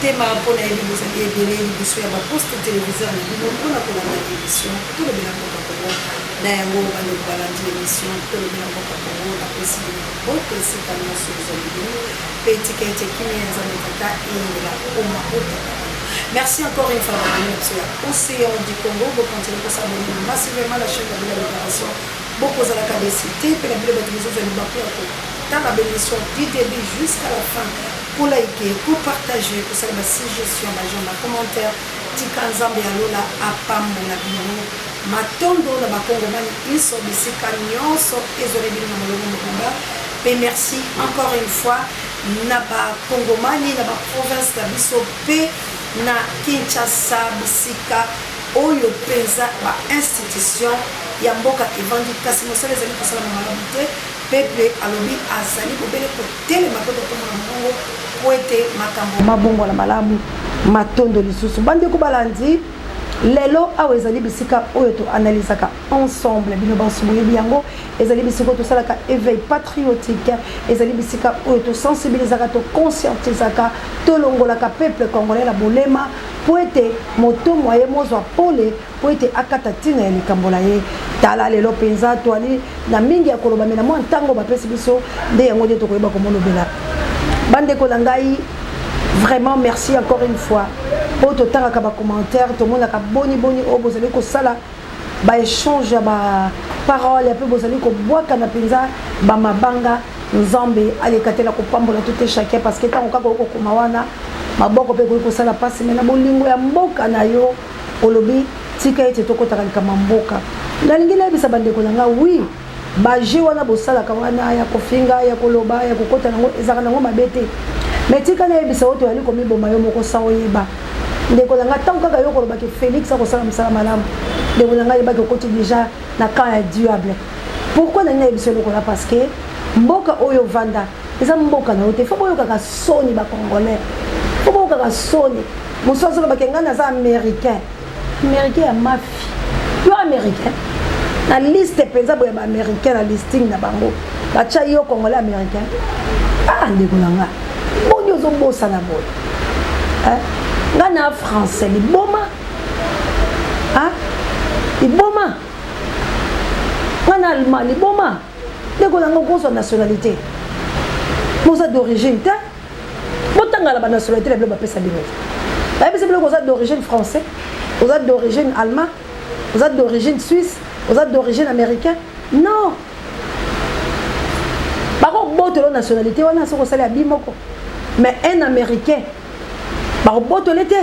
motema mpona yebi bozali ebele libiso ya baposte téléviseur na bino mpona kolanda émission tolobela mboka kongo na yango bandeko balandi émission tolobela mboka kongo napesi bino boto esika nyonso bozali bino mpe etika ete kimia ya nzambe tata eyengela oma otaka. Merci encore une fois à Océan du Congo. Vous continuez à s'abonner massivement à la chaîne de la Libération. Beaucoup de la capacité, puis la télévision de dans la bénédiction du début jusqu'à la fin. Pour liker, pour partager, pour faire ma suggestion, ma commentaire, Tikanzambe Alola, Apambo, la Bino, Matondo, la Bakongomani, Iso, Bissika, Nyonso, Ezore Bino, Molomo, et merci encore une fois, Naba Kongomani, Naba province, la Bisso, na Kinshasa bisika oyo penza ba institution ya mboka evandi kasi mosala ezali kosala malamu te peuple alobi azali kobele kotelema mpe kotomona mongo po ete makambo mabongola malamu matondo lisusu bandeko balandi lelo awa ezali bisika oyo toanalizaka ensemble bino banso boyebi yango ezali bisika tosalaka éveil patriotique ezali bisika oyo tosensibilisaka toconscientisaka tolongolaka peuple congolais na bolema po ete motomo ye mozwa pole po ete akata ntina ya likambo na ye tala lelo mpenza toali na mingi ya koloba me na mwa ntango bapesi biso nde yango nde tokoyeba komolobela bandeko na ngai. Vraiment merci encore une fois. Pour tout temps à commentaire, tout le monde a boni au vous allez que ça là, bah échange bah parole et puis vous allez que boire canapinza, bah ma banga, nzambe, allez kater la kupambo la tout est chacun parce que tant on kako kumawana, ma boko pe ko ça la passe mais na bolingo ya mboka na yo, olobi tika ete toko takalika mamboka. Na lingine bisa bande ko nga oui. Ba jiwana bosala kawana ya kofinga ya koloba ya kokota nango ezaka nango mabete. Mais tika na yebisa oto yali komi boma yo moko sawo yeba ndeko na ngata kaka yo koloba ke Félix akosala msala malamu ndeko na ngai yebaki okoti déjà na camp ya diable. Pourquoi na yebisa loko la parce que mboka oyo vanda eza mboka na ote fobo yo kaka soni ba congolais fobo kaka soni musoso ba kengana za américain ya mafi yo américain na liste penza boya ba américain na listing na bango ba cha yo congolais américain ndeko na ngai bon yo zombosa na boy ngana français liboma liboma ngana allemand liboma ndeko nango koso nationalité moza d'origine ta botanga la nationalité la pesa bino ba pesa bino koza d'origine français koza d'origine allemand koza d'origine suisse koza d'origine américain non bako botelo nationalité wana soko sala bimoko. Mais un américain, baroboto l'été.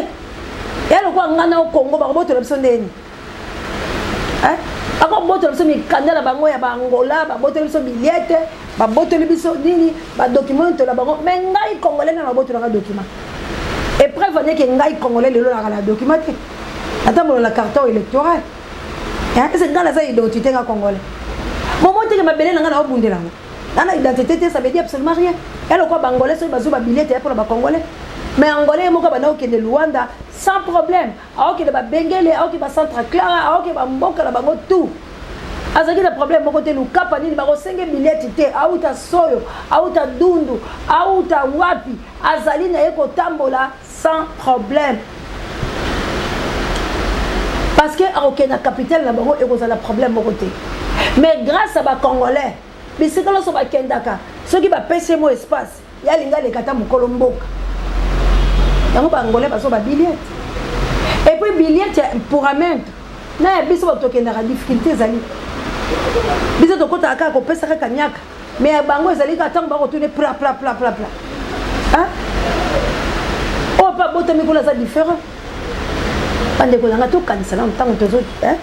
Et alors quoi, ngana au Congo, baroboto l'option d'eni. Hein? Ako boto l'option mi Canada, bango ya Angola, baroboto l'option billette, baroboto l'option nini, document la bango. Mais ngai congolais na baroboto la document. Et prévenez que ngai congolais le la document. Attends la carte électorale. Hein? C'est ngala sa identité nga congolais. Moment que ma belle ngana obunde la. Nana identité ça veut dire absolument rien. Elle quoi bangolais so bazo ba billet pour ba congolais. Mais angolais moko ba na okende Luanda sans problème. A okende ba bengele, a okende ba centre clara, a okende ba mboka la bango tout. Azaki le problème moko te lukapa nini ba ko senge billet te, a uta soyo, a uta dundu, a uta wapi, azali na yeko tambola sans problème. Parce que a okende na capitale la bango e ko za la problème moko te. Mais grâce à ba congolais mais c'est quand on va kendaka ceux qui va pêcher mon espace il y a linga les kata mukolo mboka yango bangolais baso ba billet et puis billet pour amende na biso to kendaka difficulté zali biso to kota aka ko pesa ka nyaka mais bango ezali ka tango ba ko tourner pla hein oh pas boto mikolo za différent bande ko nga to kanisa na tango tozo hein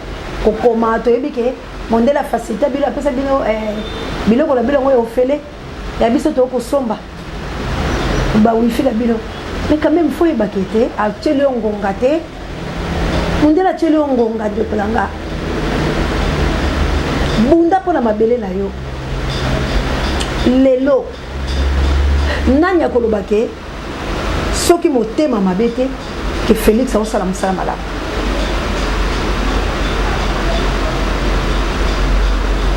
ko koma to ebike monde la facilité bilo apesa bino biloko la biloko ofele ya biso to ko somba ba wifi la bilo mais quand même faut ebakete a tshele ngonga te monde la tshele ngonga de planga bunda pona mabele na yo lelo nanya kolobake soki motema mabete que Félix a salam salam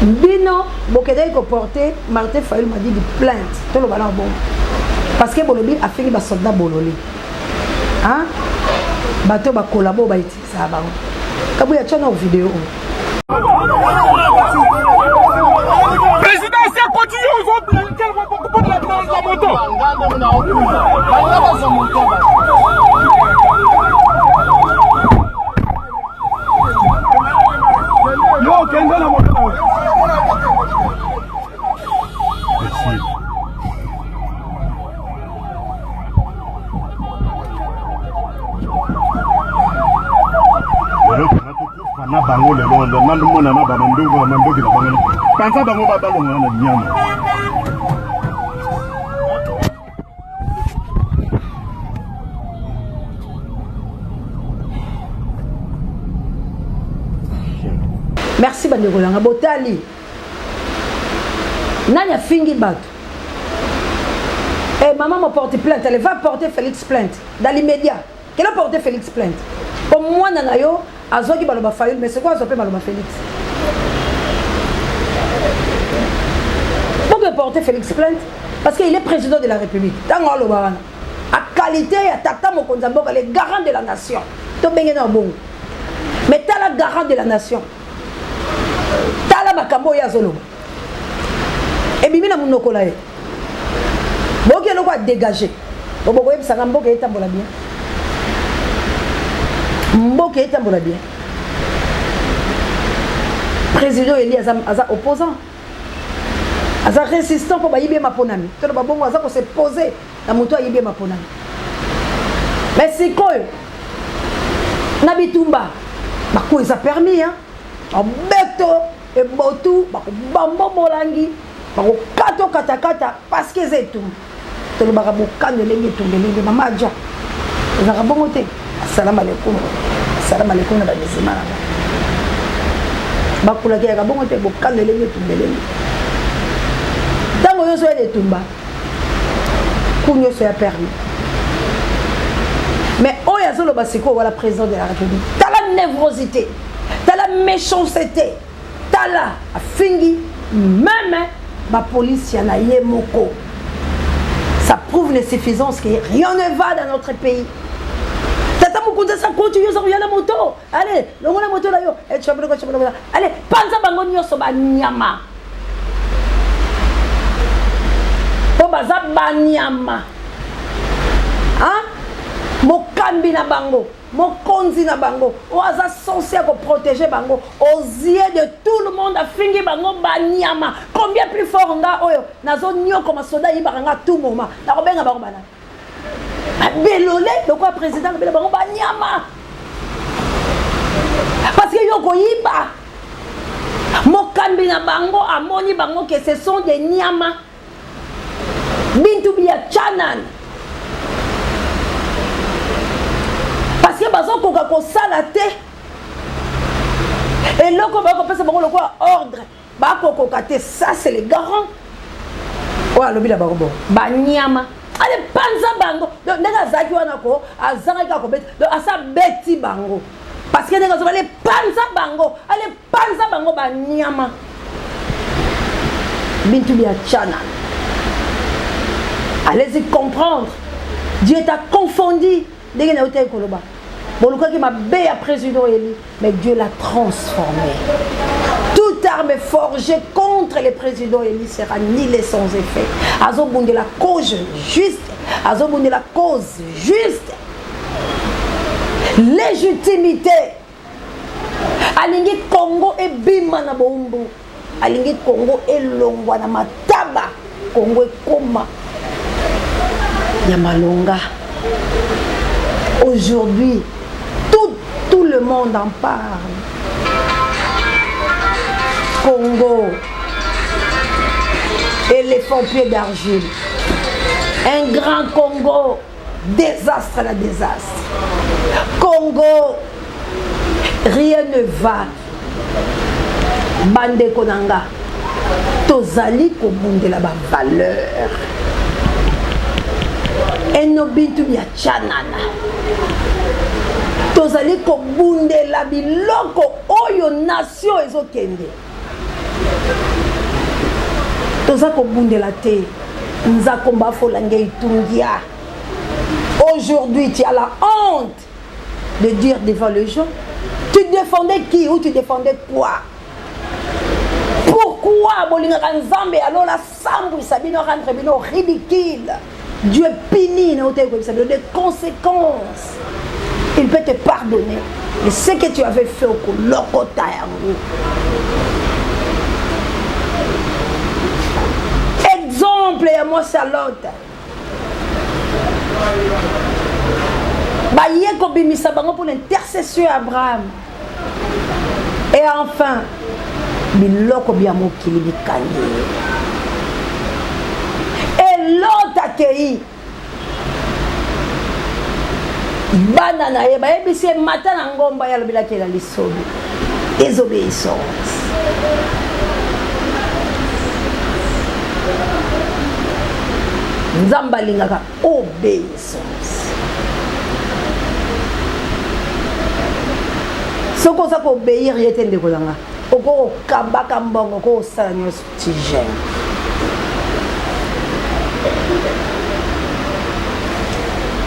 Bino, Bokedei ko porté, Martin Fayulu m'a dit de plainte. Tout le ballon bon. Parce que Bolobi a fini ba soldat Bololi. hein bateau ba collabo ba itikisa bango kabuya tchana vidéo président c'est continuer aux autres de la moto yo kende na moto na bango le londo na mona na ba ndugu na ndugu na bango panza bango ba balonga na nyama merci bandeko langa botali nani afingi bato et maman m'a porté plainte elle va porter Félix plainte dans l'immédiat qu'elle a porté Félix plainte pour moi nanayo Azoki baloba Fayul, mais c'est quoi Azopé baloba Félix? Pourquoi porter Félix plainte? Parce qu'il est président de la République. Dans le Barana, à qualité, à Tata Mokonzamboka, les garants de la nation. Mais t'as la garant de la nation. T'as la Makambo Yazolo. Et Bimina Mounokolae. Boki Loko a dégagé. Bobo Sangamboka est tambola bien. Mboke est tambola bien. Président Eli Aza opposant. Aza résistant pour Baïbé Maponami. Tout le babongo Aza pour se poser dans mon toit Baïbé Maponami. Mais c'est quoi? Nabitumba. Bakou ils a permis hein. En beto et botou, bakou bambo molangi, bakou kato katakata parce que c'est tout. Tout le barabo kane lengi tungelingi mama adja. Ils a rabongoté. Salam alaikum. Salam alaikum na bazima na ba kula ke ka bongo te bokane lengi tumbeleli tango yo so de tumba kunyo so ya permis mais oya zolo basiko wala président de la République t'as la névrosité t'as la méchanceté t'as la afingi même ma police yana ye moko ça prouve l'insuffisance que rien ne va dans notre pays. Tata Moukounda ça continue sur la moto. Allez, le la moto là yo. Allez, panza bango nyoso ba nyama. Po baza ba nyama. Hein? Mokambi na bango, mokonzi na bango. Oaza censé protéger bango aux yeux de tout le monde a fingi bango ba nyama. Combien plus fort nga oyo nazo nyo comme soda yibaranga tout moment. Na robenga bango bana. Belolé, donc le président de Bango Banyama. Parce que Yoko Yiba, Mokambi na Bango, Amoni Bango, que ce sont des Nyama. Bintou Bia Chanan. Parce que Bazo Kokako Salate. Et là, on va passer par le ordre. Bako Kokate, ça c'est les garants. Ouais, le bila Bango. Banyama. Allez, panza bango. Donc, nega zaki wana ko, azanga ka ko bet, donc asa beti bango. Parce que nega zo allez panza bango, allez panza bango ba nyama. Bintou bia chana. Allez-y comprendre. Dieu t'a confondu. Dès que tu es koloba. Bon, le cas qui m'a bé à président Eli, mais Dieu l'a transformé. Toute arme forgée contre les présidents Eli sera nihilée sans effet. Azobunde la cause juste. Azobunde la cause juste. Légitimité. Alingi Congo et bima na bombo. Alingi Congo et longwa na mataba. Congo et koma. Yamalonga. Aujourd'hui, tout le monde en parle. Congo, éléphant pied d'argile. Un grand Congo, désastre à la désastre. Congo, rien ne va. Bande Konanga, Tozali Kobunde la valeur. Enobintu ya chanana. Tozali Kobunde la biloko oyo nation ezokende. Toza Kobunde la te. Nza komba folange itungia. Aujourd'hui, tu as la honte de dire devant les gens. Tu défendais qui ou tu défendais quoi? Pourquoi Bolingaka Nzambe alors la sambu sabino rentre bino ridicule? Dieu punit des conséquences. Il peut te pardonner. Mais ce que tu avais fait au Kolokota exemple à moi Charlotte. Bayeko bimisa bango pour l'intercession Abraham. Et enfin, biloko bia mokili bikandi. Et l'autre accueilli. Bana na ye bayebisi mata na ngomba ya lobilaki na lisobi. Désobéissance. Nzamba lingaka obéissance. Ce qu'on s'appelle obéir, il y a des gens qui ont kabaka mbongo ko sala nyos tije.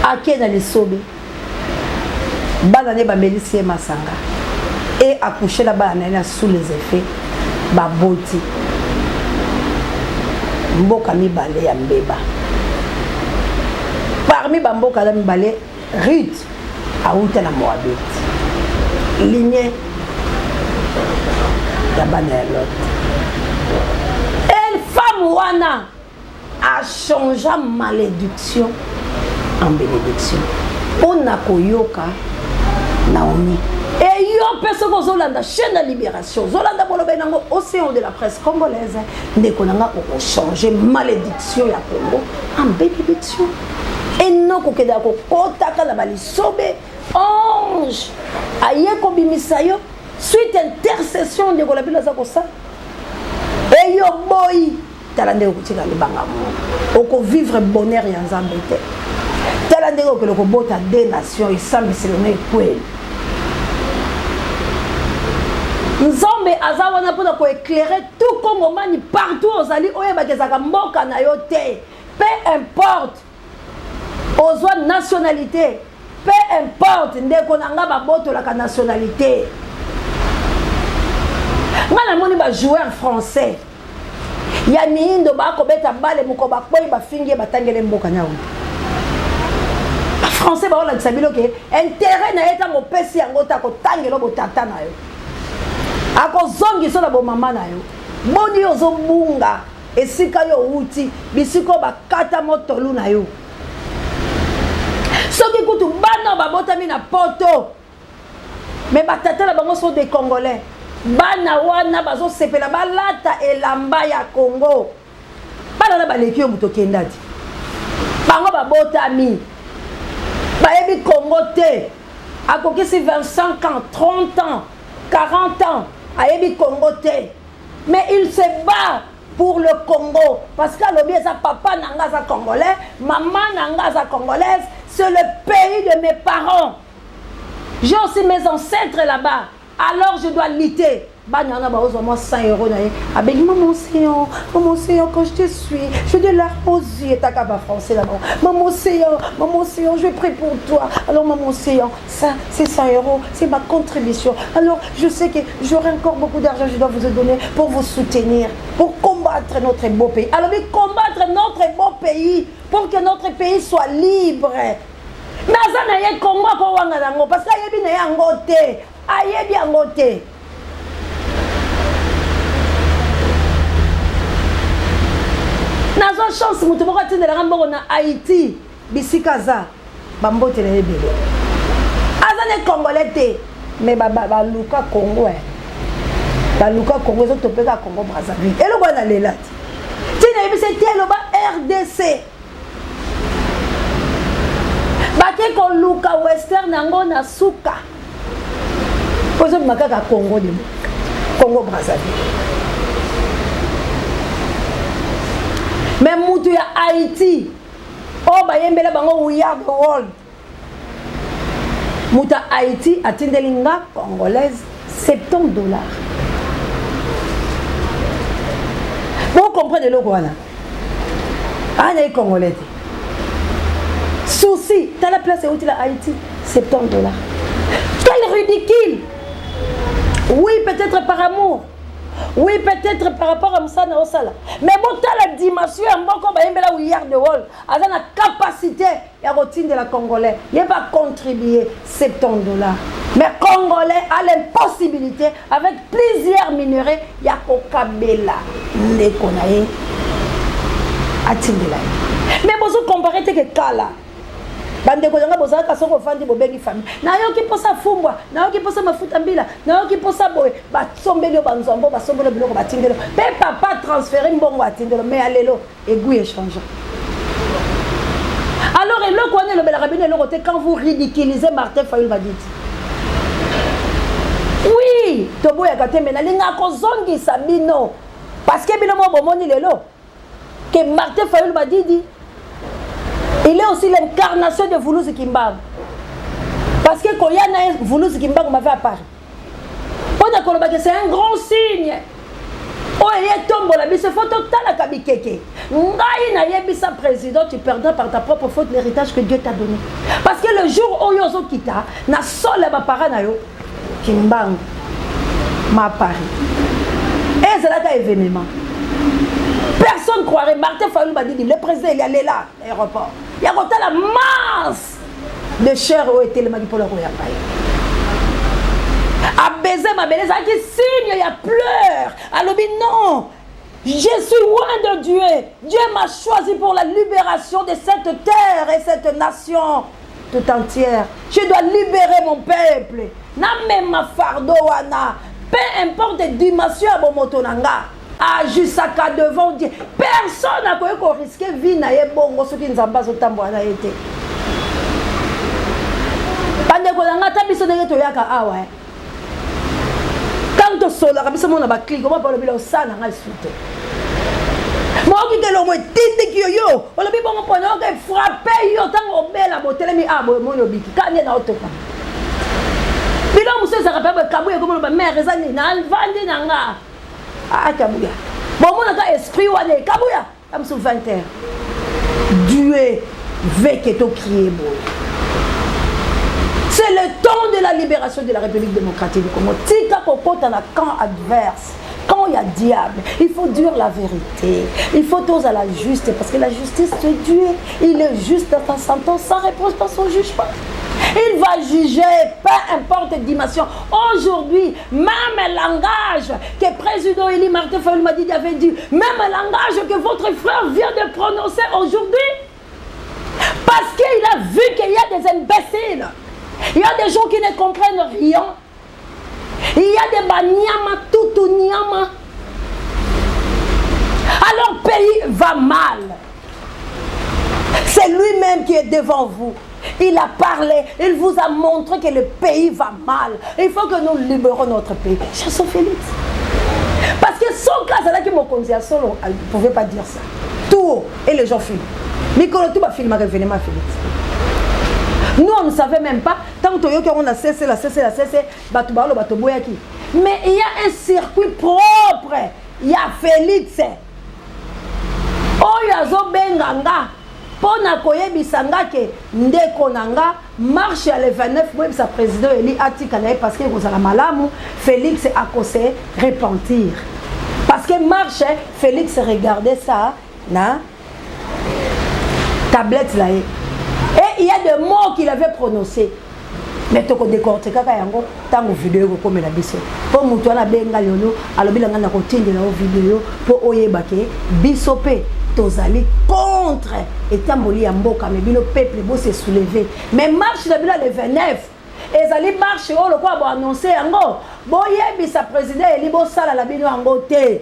Ake na lisobe. Bana ne ba melisi masanga. Et accoucher la bana sous les effets baboti. Mboka mibale ya mbeba. Parmi bamboka la mibale, Ruth a outé na Moabit. Lignée et femme wana a changé malédiction en bénédiction. On a koyoka Naomi. Et yo personne ko zolanda chaîne de libération. Zolanda bolobe nango océan de la presse congolaise. Ndeko nanga ko changer malédiction ya Congo en bénédiction. Et non ko keda ko kotaka la balisobe ange ayeko bimisayo. Suite intercession de Golabila Zakosa. Et yo boy, talande okutika libanga mo. Oko vivre bonheur ya Nzambe te. Talande ko le kobota des nations et sambi selone kweli. Nzambe azawana pona ko éclairer tout Congomani partout ozali oyeba kezaka mboka na yo te. Peu importe ozwa nationalité, peu importe ndeko nanga baboto la nationalité. Ngana moni ba joueur français ya miindo ba ko beta bale moko ba koyi ba fingi ba tangele mboka nyawo ba français ba ola tsabilo ke intérêt na eta mo pesi yango ta ko tangelo bo tata na yo ako zongi so na bo mama na yo boni yo zo bunga esika yo uti bisiko ba kata motolu na yo soki kutu bana ba botami na poto mais ba tata la bango sont des Congolais. Bana wana bazo sepela balata elamba ya Congo. Bana na baleki yo mutokenda ti. Bango babotami. Bayebi Congo te. Akokisi 25 ans, 30 ans, 40 ans. Ayebi Congo te. Mais il se bat pour le Congo. Parce que l'objet sa papa nanga sa congolais, maman nanga sa congolaise, c'est le pays de mes parents. J'ai aussi mes ancêtres là-bas. Alors je dois lutter. Banyana ba moi 100 € naé. Avec maman Séon, quand je te suis, je de larmes aux yeux. T'as qu'à pas français là-bas. Maman Séon, je prie pour toi. Alors maman Séon, ça c'est 100 €, c'est ma contribution. Alors je sais que j'aurai encore beaucoup d'argent, je dois vous donner pour vous soutenir, pour combattre notre beau pays. Alors mais combattre notre beau pays, pour que notre pays soit libre. Naza na ye Congo ko wanga nango parce que yebi na yango te. Ayebi yango te. Nazo chance mutu moko tindela ngamboko na Haïti bisikaza bambote na ebele. Azane Congolais te mais ba luka Congo ba luka Congo zo topeka Congo Brazzaville. Elo bana lelati. Tina yebi se telo ba RDC. Bake ko luka western nango na suka. Pozo makaka Congo de Congo Brazzaville. Mais mutu ya Haïti, oh bayembela bango we are the world. Muta Haïti atindelinga congolaise $70. Vous comprenez le quoi là? Ah les Congolais. souci, t'as la place où tu à Haïti, $70. Quel ridicule! Oui, peut-être par amour. Oui, peut-être par rapport à Moussa Naosala. Mais bon, t'as la dimension, encore là où hier de Wall, avec la capacité à retirer de la Congolais. Il va contribuer $70. Mais Congolais a l'impossibilité, avec plusieurs minerais, il y a Kokabela, les Konaï, à Tindela. Mais vous comparez que Kala. Bande ko yanga bozala ka soko fandi bobengi famille na yo ki posa fumbwa na yo ki posa mafuta mbila na yo ki posa boye ba sombelo banzombo ba sombelo biloko batindelo pe papa transférer mbongo atindelo mais alelo égou échange. Alors eloko wana le bela rabine eloko te quand vous ridiculisez Martin Fayulu Badidi. Oui, tobo ya kate mena linga ko zongi sabino parce que bino mo bomoni lelo que Martin Fayulu Badidi il est aussi l'incarnation de Voulouz Kimbang. Parce que quand il y a Voulouz Kimbang, m'avait à Paris. C'est un grand signe. Oh, il y a tombé la bise photo la kabikeke. Ngai na yebisa président, tu perdras par ta propre faute l'héritage que Dieu t'a donné. Parce que le jour où yozo kita, na sol ba parana yo Kimbang ma Paris. Et c'est là qu'un événement. Personne ne croirait. Martin Fayulu Badidi, le président, il est allé là, à l'aéroport. Il y a la masse de chair où était le Magipolo Royapaï. À baiser ma belle, ça qui signe, il y a pleurs. Alors, non, je suis loin de Dieu. Dieu m'a choisi pour la libération de cette terre et cette nation tout entière. Je dois libérer mon peuple. Na même ma fardeau, peu importe la dimension à mon motonanga. Ah, jusqu'à devant Dieu. Personne n'a pu risquer vie na yebongo ce qui nous embase au tambour na été. Pendant que l'on a tabi sonné to yaka awa. Quand on sort la rabisa mon aba clic, comment pas le bilo ça na insulté. Moi qui que l'on tite qui yo, on le bi bon point on frapper yo tant au bela botelé mi abo mon obiki. Quand na otoka. Bilo muso ça rappelle kabuya comme le mère ezani na alvandi nanga. Ah, Kabouya. Bon, mon esprit, Kabouya. Comme sous 20 heures. Dieu veut que tu cries. C'est le temps de la libération de la République démocratique du Congo. Tika Popo dans le camp adverse. Quand il y a diable, il faut dire la vérité. Il faut oser à la justice. Parce que la justice, c'est Dieu. Il est juste dans sa sentence, sans réponse dans son jugement. Il va juger, peu importe la dimension. Aujourd'hui, même le langage que le président Eli Martin Fayulu Badidi avait dit, même le langage que votre frère vient de prononcer aujourd'hui, parce qu'il a vu qu'il y a des imbéciles, il y a des gens qui ne comprennent rien, il y a des banyama, tout nyama. Alors le pays va mal. C'est lui-même qui est devant vous. Il a parlé, il vous a montré que le pays va mal. Il faut que nous libérons notre pays. Chassons Félix. Parce que son cas, c'est là que mon conseiller solo ne pouvait pas dire ça. Tout, et les gens filment. Mais quand tout va filmer, revenez-moi Félix. Nous, on ne savait même pas. Tant qu'on a cessé, mais il y a un circuit propre. Il y a Félix. Oh, il y a Zobenganga. Pona koyebisanga ke ndeko nanga marche à le 29 mois sa président Eli atikana parce que vous la malamu Félix a causé repentir parce que marche Félix regardait ça na tablette là et il y a des mots qu'il avait prononcés mais toko décortiquer kaka yango tango vidéo ko komela biso po mutu na benga lolo alobi langa na kotindela o vidéo po oyebake biso pe tozali contre etamboli ya mboka mais bino peuple bo se soulever mais marche de bila le 29 ezali marche o lokwa bo annoncer yango boyebisa président Eli bo sala la bino yango te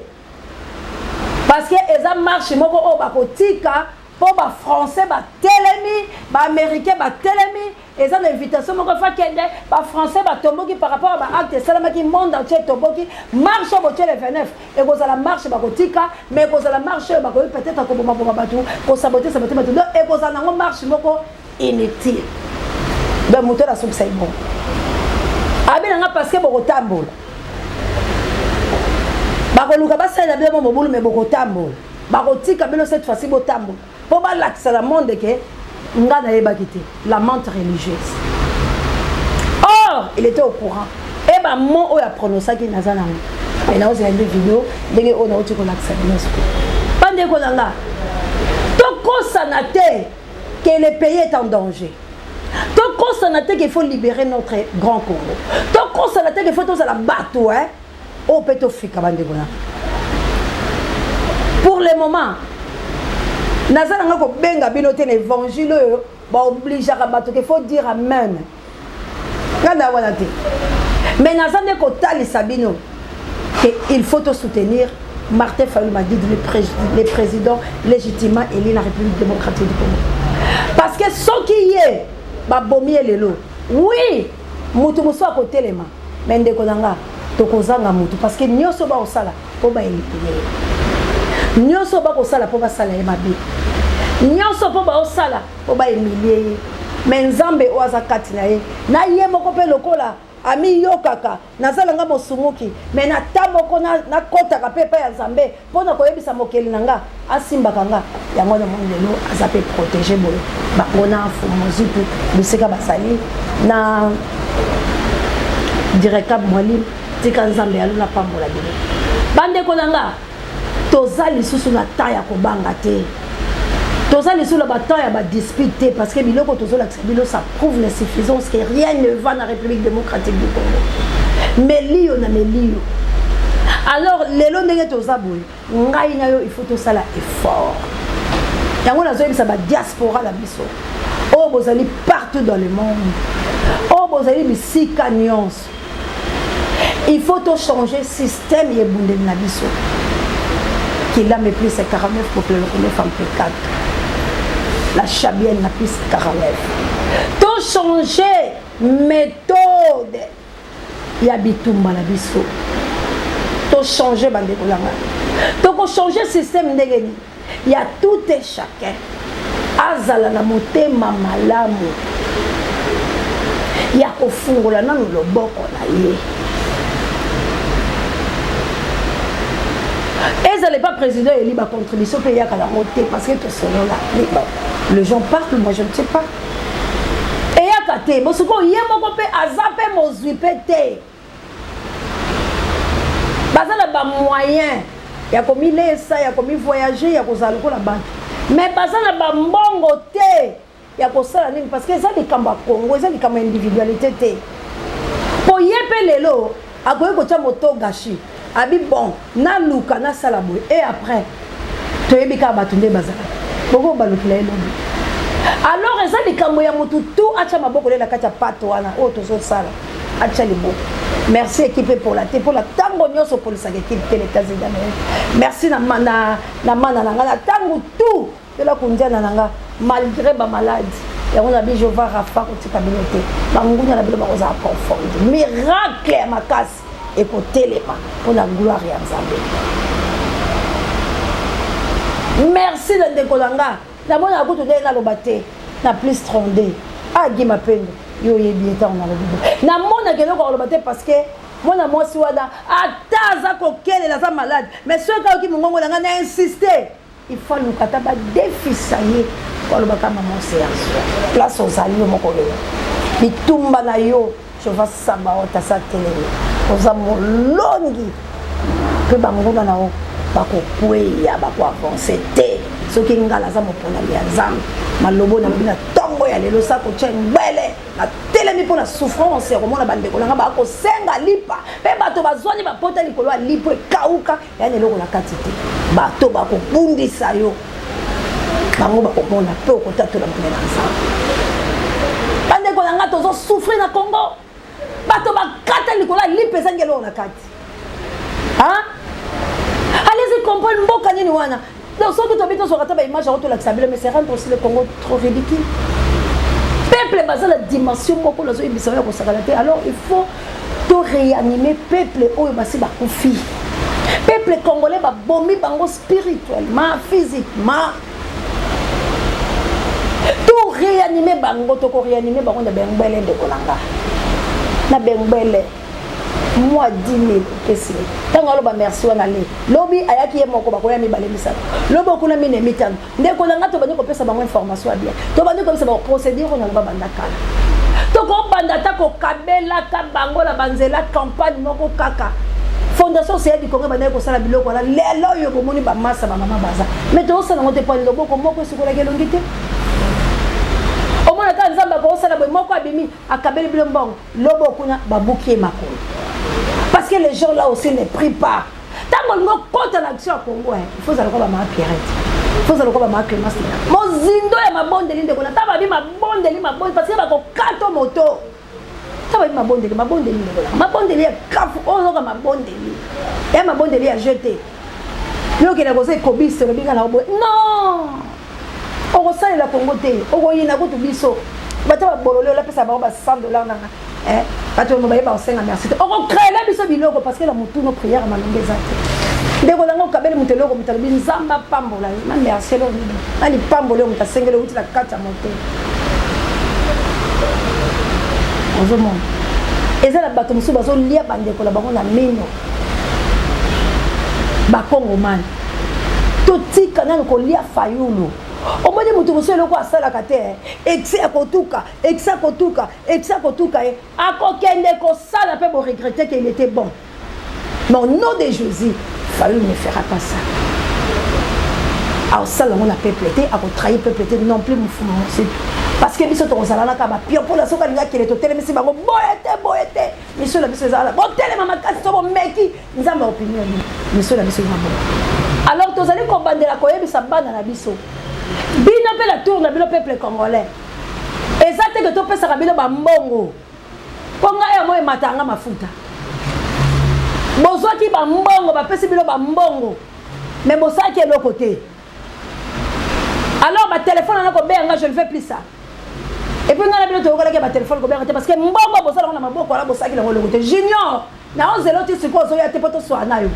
parce que eza marche moko o bakotika po ba français ba telemi ba américain ba telemi eza l'invitation moko fa kende ba français ba tomboki par rapport à ba acte salama ki monde entier tomboki marche bo le 29 et ko la marche ba kotika mais ko la marche ba ko peut-être ko boma boma batu ko saboter batu et ko nango marche moko inutile ben moteur la soupe c'est bon abinanga parce que boko tambola ba ko luka ba sala bien mo bulu mais boko tambola ba kotika bino cette fois-ci bo tambola pour la monde que Ngana Ebakité, la menthe religieuse. Or, il était au courant. Et ben, moi, on a prononcé qu'il n'a pas de mais là, on a une vidéo, on a aussi qu'on a accès. Pendant qu'on a là, Toko Sanate, que le pays est en danger. Toko Sanate qu'il faut libérer notre grand Congo. Toko Sanate qu'il faut tous à la bateau, hein. Au péto fika bandegona. Pour le moment, Nazana ngako benga binote l'évangile, ba oblige à bateau qu'il faut dire amen. Ganda wana te. Mais Nazana ko tali sabino qu'il faut te soutenir. Martin Fayulu m'a dit le président légitimement élu la République démocratique du Congo. Parce que ce qui est, bah bomier les lots. Oui, mutu muso à côté les mains. Mais ndekonanga, tokozanga mutu parce que nyoso ba osala po ba éliminer. Nyoso ba osala po ba sala e mabe. Nyoso po ba osala po ba humilier. Mais nzambe oaza kati na ye. Na ye moko pe lokola ami yokaka nazalanga mosumuki mais na tamoko na kota ka pepa ya Nzambe pona koyebisa mokeli nanga asimbaka nga yango na mondelo azape protéger boyo bakona fumozitu biseka basali na directeur Mwalim tika Nzambe aluna pambola bino bande konanga tozali susu na taya kobanga te tozali sur la bataille à disputer parce que biloko tozola bilo ça prouve l'insuffisance que rien ne va dans la République démocratique du Congo. Melio na melio. Alors lelo ndenge tozaboy ngai na yo il faut to sala effort. Yango na zoyebisa ba diaspora la biso. Oh bozali partout dans le monde. Oh bozali bisika nuance. Il faut to changer système yebundeli na biso. Qu'il a plus c'est 49 pour que le femme plus 4. La chabienne n'a plus 49. Tout changer méthode. Il y a bitumba la biso. Tout changer bande kolanga. Tout changer système ndegeni. Il y a tout et chacun. Azala na motema malamu. Il y a kofungola na loboko na ye. Et ça n'est pas président et libre contribution payée à la montée parce que tout cela là. Les gens parlent, moi je ne sais pas. Et à côté, moi ce qu'on y a mon copé à zapper mon zuipété. Parce que là moyen, il y a comme il est ça, il y a comme il voyager, il y a comme ça le la banque. Mais parce que là mbongo té, il y a comme ça la parce que ça des kamba Congo, ça des kamba individualité té. Pour y appeler l'eau, à quoi que tu as moto gâché. Abi bon, na luka na salaboy et après tu es bika batunde bazala. Boko balukile lobi. Alors eza likambo ya mutu tout acha maboko le la kata pato wana o tozo sala. Acha libo. Merci équipe pour la tango nyoso pour sa équipe les États-Unis d'Amérique. Merci na mana na tango tout de la kundiana nanga malgré ba maladie. Et on a dit Jova Rafa ko tikabilité. Ba ngunya na bilo ba ko za confort. Miracle ma casse. Écoutez les mains pour la gloire et Nzambe. Merci de Dekolanga. Na mona ko today na lobate na plus 32. Ah gi mapendo. Yo yebi eta on a le. Na mona ke loko lobate parce que mona moi si wada ataza ko kele la malade. Mais ceux qui mongongo nga na insister. Il faut nous kataba défisailler pour le baka maman séance. Place aux alliés moko le. Bitumba na yo. Je vais savoir ta sa télé. Oza molongi pe bangona na o bako kweya bako avancer te soki ngala za mopona ya Nzambe malobo na bina tongo ya lelo sa ko tshengwele na telemi pona souffrance ya komona bande kolanga bako senga lipa pe bato bazwani bapota likolo ya lipo ekauka ya lelo na kati te bato bako bundisa yo bango bako mona pe okotatola mona na Nzambe bande kolanga tozo souffrir na Congo. Bato bakata likola lipesa ngelo na kati. Hein? Allez-y comprendre mboka nini wana. Donc ce que tu habites sur la image autour de la mais c'est rendre aussi le Congo trop ridicule. Peuple basé la dimension moko la zo ibisa ya ko sakalate. Alors il faut tout réanimer peuple oyo basi ba kufi. Peuple congolais ba bombi bango spirituellement, physiquement. Tout réanimer bango to ko réanimer bango na bengbele de kolanga. Na bengbele moi 10 000 pesi tanga loba merci wana le lobi ayaki ye moko bakoya mibale misala lobi okuna mine mitano ndeko nanga to bandi kopesa bango information bien to bandi kopesa bango procédure na loba banda kala to ko banda ta ko kabela ka bango la banzela campagne moko kaka fondation c'est du Congo banda ko sala biloko la lelo yo bomoni ba massa ba mama baza mais to sala ngote pa loboko moko sikola gelongite omona ka nzamba ko sala boy moko abimi akabeli bilombo lobo kuna babuki makolo. Parce que les gens là aussi ne prient pas. Tant qu'on compte l'action à Congo, il faut savoir comment Pierrette. Il faut savoir comment Clémence. Mon zindo est ma bonne ligne de Congo. T'as pas vu ma bonne ligne, ma bonne parce que ma quatre moto. T'as pas vu ma bonne ligne de Congo. Ma bonne ligne est cafou. Oh non, ma bonne ligne. Et ma bonne ligne à jeter. Nous qui n'avons pas cobiste le bien à la boue. Non. On ressent la Congo té. On voit une agoutte biso. Bata bololé la pesa ba $100 nanga. Parce que nous avons merci. On crée la biso biloko parce que la mutu no prière ma longue zate. Ndeko nango kabele muteloko mutabi nzamba pambola. Ma merci lo ni. Ani pambole mutasengele uti la kata monte. Ozo mon. Eza la bato musu bazo lia bandeko la bango na mino. Ba Congo man. Toti kanana ko lia fayulu. Au moins, nous avons fait le quoi ça la cate, exa kotuka, exa kotuka, exa kotuka. À coquin de ça, la peut regretter qu'il était bon. Mais au nom de Jésus, Fayulu ne fera pas ça. Alors ça, on a peuplé, à trahir peuplé non plus mon fou. Parce que nous sommes dans la caba, puis pour la soca qui est au télé, mais c'est bon, boyete, monsieur la monsieur Zala, bon télé, maman, casse ton mec, nous avons opinion, monsieur la monsieur Zala. Alors, vous allez combattre la cohérence, ça bat dans la biseau. Bino pe la tour na bino peuple congolais. Ezate que to pesa kabilo ba mbongo. Konga ya moye matanga mafuta. Bozo ki ba mbongo ba pesi bilo ba mbongo. Mais bosa ki est côté. Alors ba téléphone na ko benga je ne fais plus ça. Et puis ngana bilo to ko la ke ba téléphone ko benga parce que mbongo bosa na maboko la bosa ki la ko côté. Junior na on zelo ti siko zo ya te poto so anayo.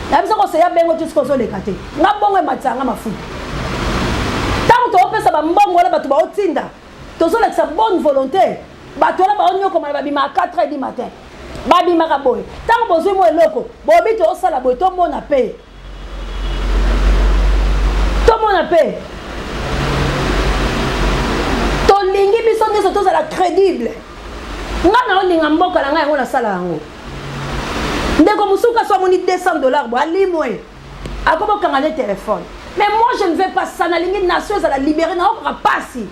Na biso ko se ya bengo ti siko zo le kate. Nga bongo matanga mafuta. Tant que tu as un bon voilà, tu vas au Tinda. Tu as une bonne volonté. Tu as un comme à 4h du matin. Babi Maraboy. Tant que tu as un loco, Bobi, tu as la boy, tout le monde a payé. Tout le monde a payé. Ton lingi, ils sont tous à la crédible. Nous avons un bon calanga et on a ça là. Dès que vous avez $200, vous allez moi. À comment on a le téléphone. Mais moi, je ne vais pas ça. La ligne nation, ça la libérer. Non, on ne va pas si.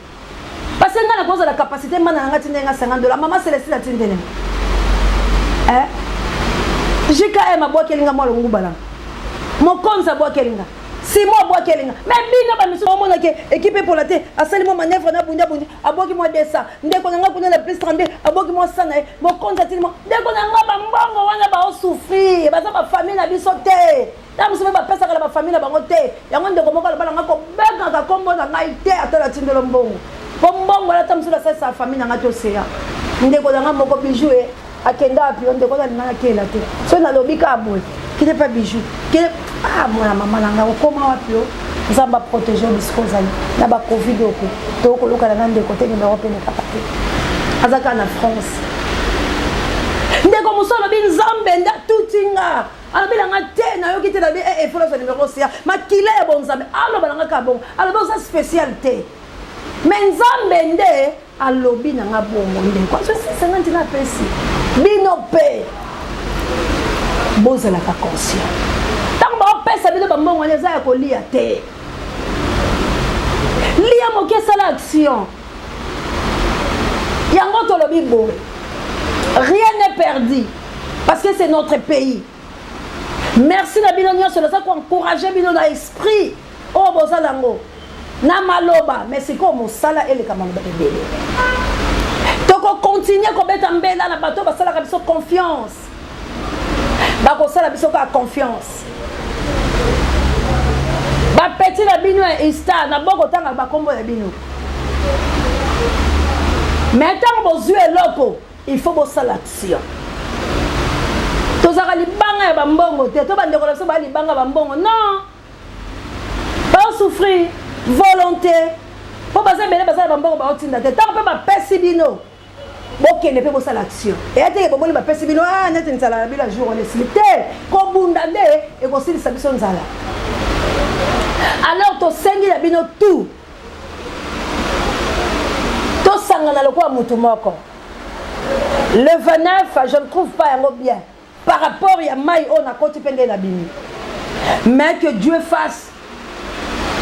Parce que nous avons la capacité, nous avons $50. Maman, c'est laissé la tindine. Hein? J'ai quand même à boire quelqu'un, moi, le ngoubala. Mon compte, ça boit quelqu'un. 6 mois, boire quelqu'un. Mais bien, monsieur, on est équipé pour la tête. À seulement manœuvre, on a bunda bunda. À boire qui moi des ça. Dès qu'on a la plus 32, à boire qui moi ça. Mon compte, ça tellement. Dès qu'on a on va souffrir. Parce que ma famille n'a pas sauté. Là, vous savez, la famille n'a pas sauté. Il y a un de comment on va faire un combo dans la été à la tine de l'ombon. Bon, voilà, tu as sa famille dans la océan. Nous avons beaucoup de bijoux. À Kenda, puis on décolle dans la tête. Si on a l'objet à boire, qui n'est pas bijou. Ah, moi, maman, comment on va faire? Nous allons protéger les choses. Nous avons Covid. Nous avons le côté numéro 1 de en France. Ndeko musolo bin zambenda tutinga alobela ngate na yo kitela bi e fola so numéro 6 makile ya bonzambe aloba nga ka bon aloba sa spécialité mais nzambende alobi na nga bongo ndeko so 50 na pesi bino pe boza la conscient tant ba pesa bino ba mbongo neza ya kolia te lia mokesa la action yango to lobi bo. Rien n'est perdu parce que c'est notre pays. Merci la Binonia, c'est ça qu'on encourage Binonia l'esprit. Oh bozalango, na maloba, mais c'est comme sala et les camaloba de bébé. Donc on continue comme être en belle na bateau, parce que la biso confiance. Bah pour ça la biso a confiance. Bah petit la Binonia ista na boko tanga ba combo la Bino. Mais tant que vous êtes loco. Il faut bosser l'action. Tous les banga bambongo, tous les banga bambongo, non. Pas souffrir, volonté. Pour passer belle bambongo ba otinda. Tant que pas pesibino. bokende mpe bosala action eya teke bomoni bapesi bino neti nzala na bila jour onesili te kobunda nde ekosilisa biso nzala. Alors tosengi na bino tout tosangana lokola mutu moko. Le 29, je ne trouve pas yango bien par rapport à mai on a côté pende na bini. Mais que Dieu fasse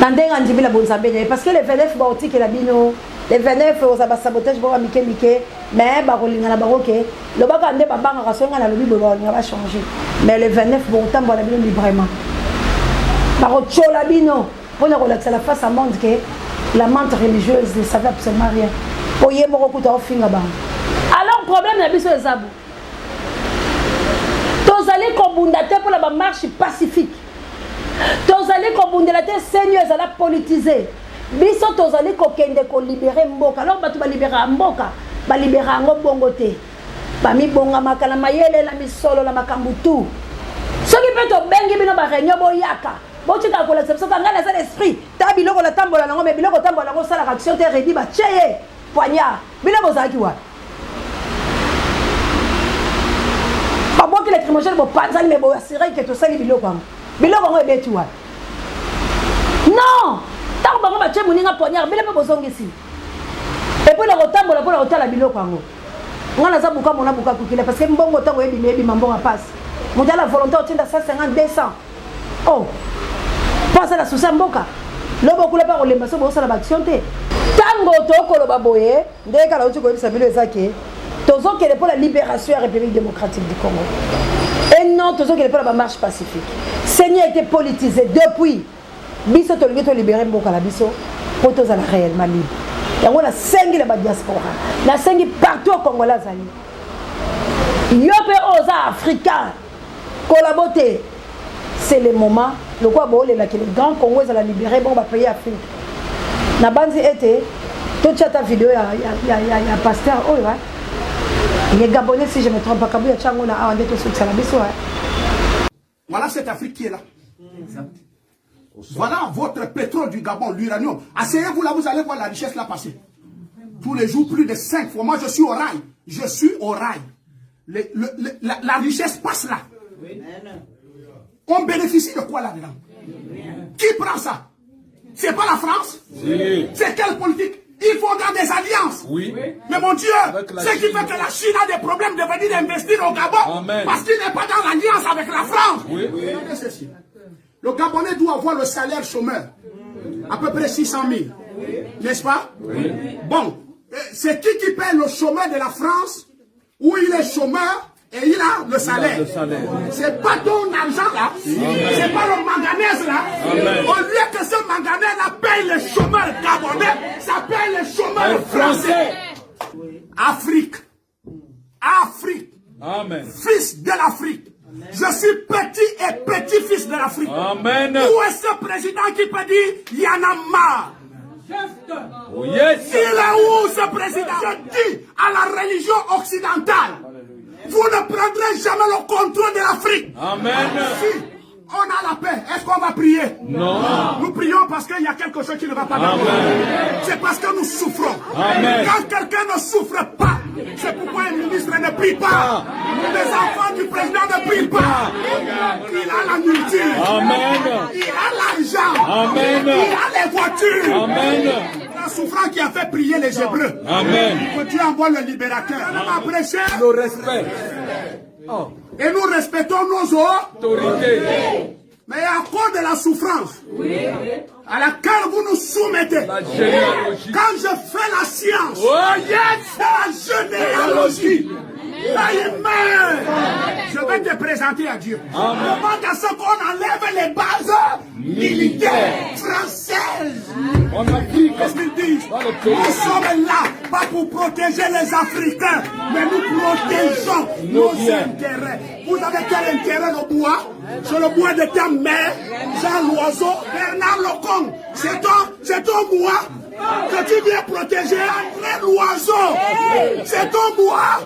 Nandenga ndimila bonzambe parce que le 29 ba otiki la bino. Le 29 aux sabotage ba mike mais ba kolinga na bango ke lo ba kande ba banga kasonga na lobi boba nga ba changer. Mais le 29 bon tambo na bino librement. Ba ko chola bino pour ne relaxer la face à monde que la menthe religieuse ne savait absolument rien. Oye moko kuta ofinga ba. Alors problème na biso ezabu. Tozali kobunda te pour la marche pacifique. Tozali kobundela te Seigneur ezala politisé. Biso tozali kokende ko libérer mboka. Alors batu ba libérer mboka, ba libérer ngo bongo te. Ba mi bonga makala mayele la misolo la makambutu. Soki pe to bengi bino ba réunion boyaka. Botika ko la sepso kanga na sa esprit. Ta biloko la tambola nango me biloko tambola nango sala action te redi ba cheye. Poignard. Biloko zaki wa. Ba boki les trimogènes bo panzali me bo assurer que to sali biloko am. Biloko ngo ebetu wa. Non! Tant que je suis venu à poignard, je ne sais pas si et puis, la rotambola pour la hôtel biloko. On a beaucoup parce que bon temps est bien, mambo passe. Mon la volonté de 150 200. Oh! Pense à la souci mboka. Lobo kula pa kolemba so bosa la action te. Tango to ko loba boye, ndeka la uti ko bisa bilo ezake. Tozo kele pour la libération de la République démocratique du Congo. Et non, tozo kele pour la marche pacifique. Seigneur a été politisé depuis biso to libérer mboka la biso pour tous aller réellement libre. Et on a 5 la diaspora. La 5 partout au Congo là zali. Yope oza africain collaborer. C'est le moment le quoi bo le que les grands Congolais à la libérer bon va payer Afrique. Na banzi été toute cette vidéo ya pasteur oh ouais. Il est gabonais si je me trompe pas Kabuya Chango na ande to sur la biso. Voilà cette Afrique qui est là. Exact. Voilà votre pétrole du Gabon, l'uranium. Asseyez-vous là, vous allez voir la richesse là passer. Tous les jours, plus de 5 fois. Moi, je suis au rail. Je suis au rail. La richesse passe là. On bénéficie de quoi là-dedans? Qui prend ça? C'est pas la France? C'est quelle politique? Il faut avoir des alliances. Oui. Mais mon Dieu, ce qui fait que la Chine a des problèmes de venir investir au Gabon, Amen. Parce qu'il n'est pas dans l'alliance avec la France. Oui. Regardez ceci. Le Gabonais doit avoir le salaire chômeur, à peu près 600 000, n'est-ce pas? Oui. Bon, c'est qui paie le chômeur de la France, où il est chômeur et il a le salaire. C'est pas ton argent là, c'est pas le manganèse là. Amen. Au lieu que ce manganèse là paye les chômeurs gabonais, ça paye les chômeurs français. Afrique. Afrique. Amen. Fils de l'Afrique. Je suis petit-fils de l'Afrique. Amen. Où est ce président qui peut dire y en a marre? Oh yes. Il est où ce président? Je dis à la religion occidentale, vous ne prendrez jamais le contrôle de l'Afrique. Amen. Si on a la paix, est-ce qu'on va prier? Non. Nous prions parce qu'il y a quelque chose qui ne va pas bien. C'est parce que nous souffrons. Amen. Quand quelqu'un ne souffre pas, c'est pourquoi un ministre ne prie pas. Les enfants du président ne prient pas. Il a la nourriture. Amen. Il a l'argent. Amen. Il a les voitures. Amen. Un souffrant qui a fait prier les Hébreux. Amen. Que Dieu envoie le libérateur. On a prêché. Le respect. Oh. Et nous respectons nos autorités. Mais à cause de la souffrance à laquelle vous nous soumettez, quand je fais la science, c'est la généalogie. Amen. Je vais te présenter à Dieu. Demande à ce qu'on enlève les bases militaires françaises. Qu'est-ce qu'ils disent? Nous sommes là, pas pour protéger les Africains, mais nous protégeons nos intérêts. Vous avez quel intérêt le bois? C'est le bois de ta mère, Jean Loiseau, Bernard Lecomte. C'est ton bois que tu viens protéger. André Loiseau, c'est ton bois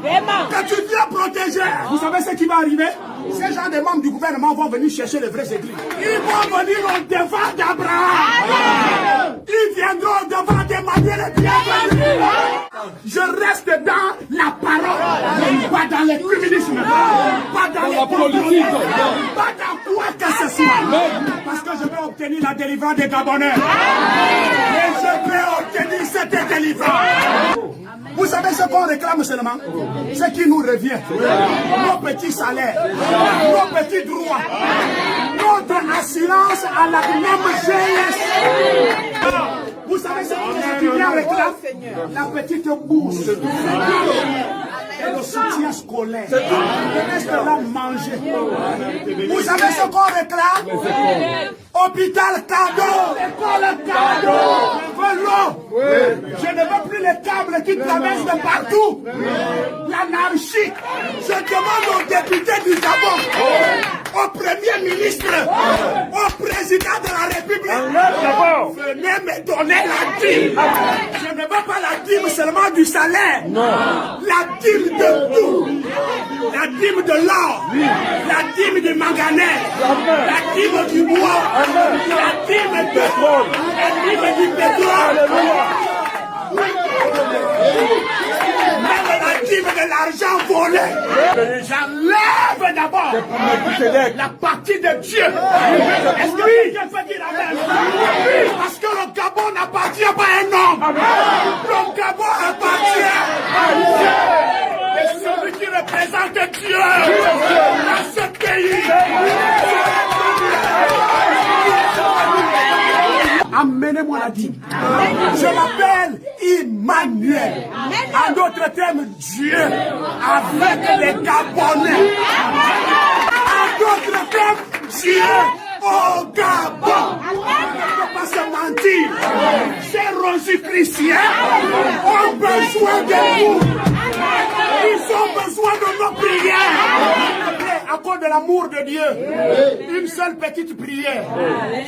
que tu viens protéger. Vous savez ce qui va arriver? Ces gens des membres du gouvernement vont venir chercher les vraies églises. Ils vont venir au devant d'Abraham. Ils viendront au devant d'Emmanuel et bienvenue. Je reste dans la parole, pas dans le communisme, pas dans la politique, pas dans quoi que ce soit. Parce que je vais obtenir la délivrance des Gabonais. Et je vais obtenir cette délivrance. Vous savez ce qu'on réclame seulement? Ce qui nous revient. Nos petits salaires, nos petits droits, notre assurance à la même jeunesse. Vous savez ce que les étudiants réclament? La petite bourse. Et le soutien scolaire. Le reste là, manger. Vous savez ce qu'on réclame? Hôpital cadeau, école cadeau, l'eau. Je ne veux plus les câbles qui traversent de partout. L'anarchie. Je demande aux députés du Gabon, au Premier ministre, au Président de la République, venez me donner la dîme. Je ne veux pas la dîme seulement du salaire. La dîme de tout. La dîme de l'or. La dîme du manganèse. La dîme du bois. La dîme du pétrole. Même la dîme de l'argent volé. J'enlève d'abord la partie de Dieu. Est-ce que je peux dire amen? Parce que le Gabon n'appartient pas à un homme. Le Gabon appartient à Dieu. Et celui qui représente Dieu dans ce pays. Amenez-moi la dîme. Je l'appelle Emmanuel. En d'autres termes, Dieu avec les Gabonais. En d'autres termes, Dieu au Gabon. On ne peut pas se mentir. Ces Rosicruciens ont besoin de nous. Ils ont besoin de nos prières. À cause de l'amour de Dieu. Une seule petite prière.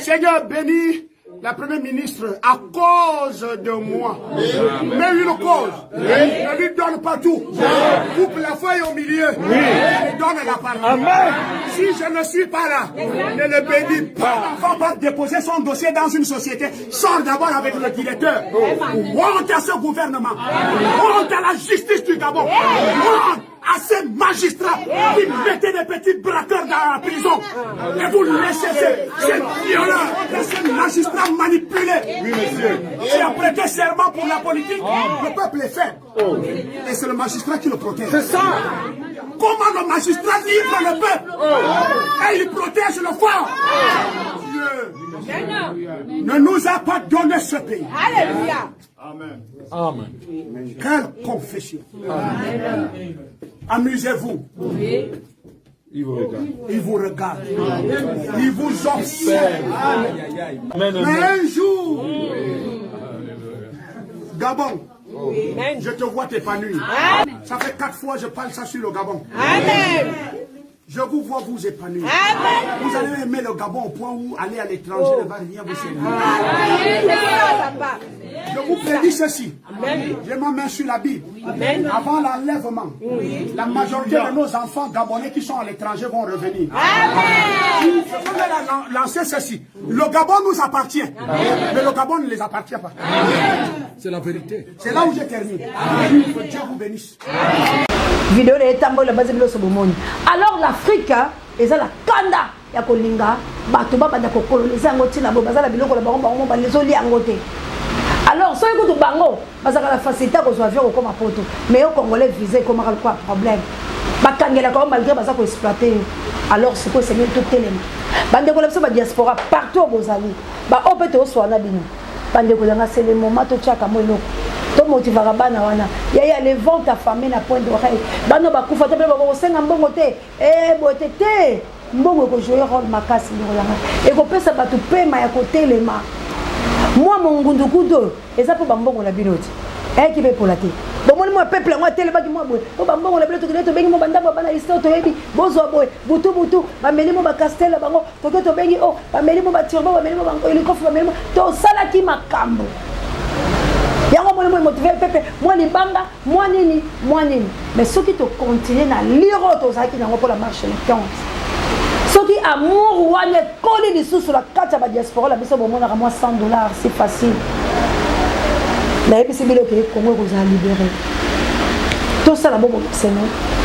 Seigneur, bénis la première ministre à cause de moi. Mais une cause. Ne lui donne pas tout. Coupe la feuille au milieu. Et donne la parole. Si je ne suis pas là, ne le bénis pas. L'enfant va déposer son dossier dans une société. Sors d'abord avec le directeur. Honte à ce gouvernement. Honte à la justice du Gabon. Honte à ces magistrats qui mettaient des petits braqueurs dans la prison. Et vous laissez ces violeurs, ces magistrats manipulés. Oui, monsieur. Qui a prêté serment pour la politique. Le peuple est faible. Et c'est le magistrat qui le protège. C'est ça. Comment le magistrat livre le peuple? Et il protège le fort. Dieu ne nous a pas donné ce pays. Alléluia. Amen. Amen. Quelle confession. Amen. Amusez-vous. Oui. Il vous regarde. Il vous regarde. Il vous observe. Mais un jour, Gabon, je te vois t'épanouir. Ça fait 4 fois que je parle ça sur le Gabon. Amen. Je vous vois vous épanouir. Amen. Vous allez aimer le Gabon au point où aller à l'étranger ne va rien vous servir. Je vous prédis ceci. J'ai ma main sur la Bible. Amen. Avant l'enlèvement, la majorité de nos enfants gabonais qui sont à l'étranger vont revenir. Amen. Je voudrais lancer ceci. Le Gabon nous appartient. Mais le Gabon ne les appartient pas. C'est la vérité. C'est là où je termine. Que Dieu vous bénisse. Vidéo de Etambo la base de l'Osobomoni. Alors l'Afrique, et ça la kanda ya kolinga, batuba banda ko coloniser ngoti na bo bazala biloko la bango bango balezoli angote. Alors ça écoute bango, bazaka la facilité ko soit faire comme poto. Mais au Congolais visé comme quoi problème. Bakangela ko malgré bazaka ko exploiter. Alors c'est quoi c'est bien tout tellement. Bande ko la ba diaspora partout au Bozali. Ba opete o swana bino. Bande ko langa c'est le moment to chaka mo eloko. To motivera bana wana yaya les ventes affamées na point d'oreille bana ba kufa te ba ko senga mbongo te bote te mbongo ko jouer rôle makasi ngolanga e ko pesa batu pema ya ko telema moi mon ngundukudo eza po bambongo la binoti qui veut pour la terre bon moi peuple moi teleba ki moi boy to bambongo la biloto to bengi mo banda bana histoire to yebi bozo boy butu ba meli mo ba castella bango to bengi oh ba meli mo ba tirbo ba meli mo bango helicoptère ba meli mo to sala ki makambo. Yango moi motivé peuple moi les banga moi nini mais ceux qui te continuent à lire aux ça qui n'ont pas la marche les temps ceux qui amour wana coller des sous sur la carte à la diaspora la biso bon moi $100 c'est facile nayebisi bino ke Congo ekozala libéré tosala bongo seno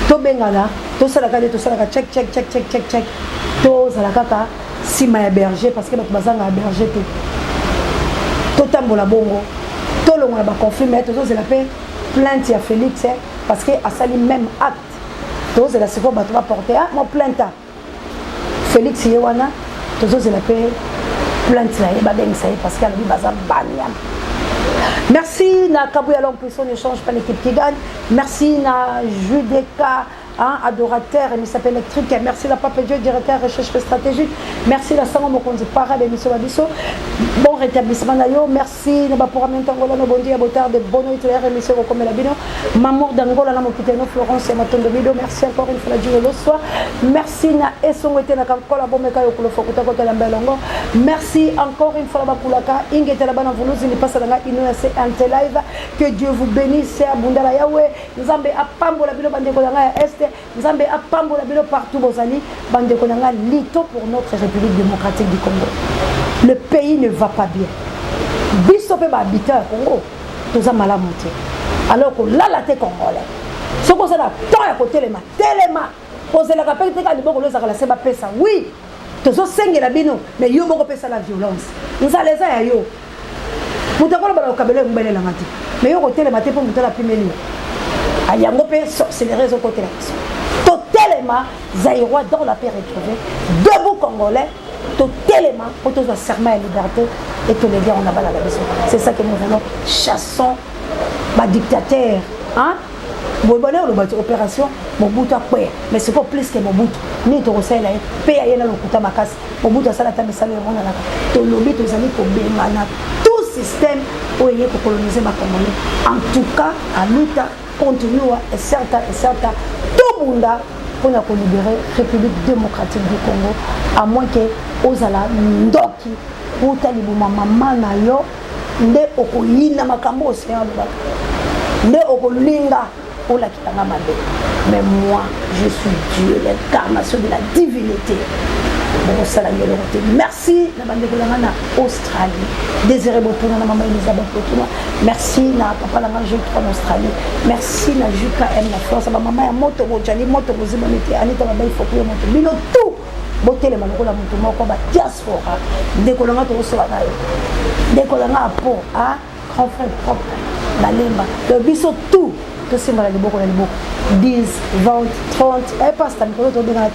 tobengana tosala kaka tosalaka check tozala kaka nsima ya berger parce que bato bazanga ya berger te totambola bongo tolongola baconflit mais tozozela mpe plainte ya Félix parce que asali même acte tozozela sikoyo bato baporte mo plainte Félix ye wana tozozela mpe plainte na ye babengisa ye parce que alobi baza banyama. Merci na Kabouya l'impression ne change pas l'équipe qui gagne. Merci na Judeka, adorateur émission électrique. Merci la Pape Dieu, directeur recherche stratégique. Merci la Sango Mokonzi Para l'émission Babiso. Bon rétablissement d'ailleurs. Merci na Bapora Mentangola no Bondi Abotard de Bono Hitler émission comme la Bino. Mamour d'Angola na Mokiteno Florence et Matondo Bido. Merci encore une fois la Dieu le soir. Merci na Esongwete na Kankola Bomeka Yokolo Fokuta Kota Lambelongo. Merci encore une fois la Bakulaka Ingete la Bana Voulouz il passe dans une live. Que Dieu vous bénisse Abundala Yahweh. Nzambe apambo la Bino Bandeko Danga Est. Nzambe apambo la Bino partout Bozali. Bandeko Danga Lito pour notre République démocratique du Congo. Le pays ne va pas bien. Bisope ba habitant Congo. Toza malamonté. Alors que là la té congolais. Ce qu'on a tant à côté les téléma. Posez la rappel que les bons la seba pesa. Oui. Tozo senge la Bino mais yo boko pesa la violence. Nous allons à yo. Mutakola bala okabele mbele la ngati mais yo côté le matin pour mutala pimeli ayango pe c'est les réseaux côté là totalement zaïrois dans la paix retrouvée debout congolais totalement pour tous les serment à liberté et tous les gars on a bala la maison c'est ça que nous voulons chassons ba dictateur hein bon bonheur le bateau opération Mobutu akwe mais c'est pas plus que Mobutu ni to kosala pe ayena lokuta makasi Mobutu asala ta misala yona la to lobi to zali ko bengana système où il y a pour coloniser ma Congolais. En tout cas, à l'Uta, continue et certain, tout le monde pour nous libérer la République démocratique du Congo, à moins que Ozala Ndoki, ou Talibuma Mamana Yo, Nde Okoyina Makambo Océan de Nde Okolinga, ou la Kitanga Made. Mais moi, je suis Dieu, l'incarnation de la divinité. Merci na bandeko Australie. Désiré Botuna na maman Elisabeth Botuna. Merci na papa la manger en Australie. Merci na Juka M la France ma maman ya moto bojali moto bozima meti anita ba il faut que moto bino tout botele manoko la moto moko ba diaspora ndeko langa to so na yo ndeko langa po a grand frère propre la lemba le biso tout que c'est mal beaucoup 10 20 30 et pas ça me to bien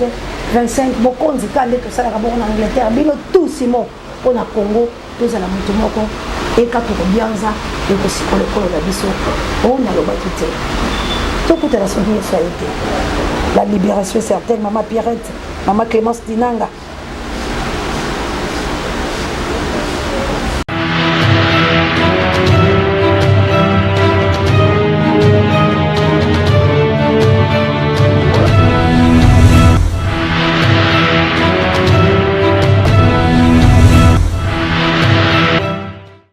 25 bokonzi kande to sala kaboko na Angleterre bino tout simo on a Congo tous à la moto moko et quand to bianza et ko sikole ko la biso on a le batute tout toute la soirée ça a été la libération certaine maman Pierrette maman Clémence Dinanga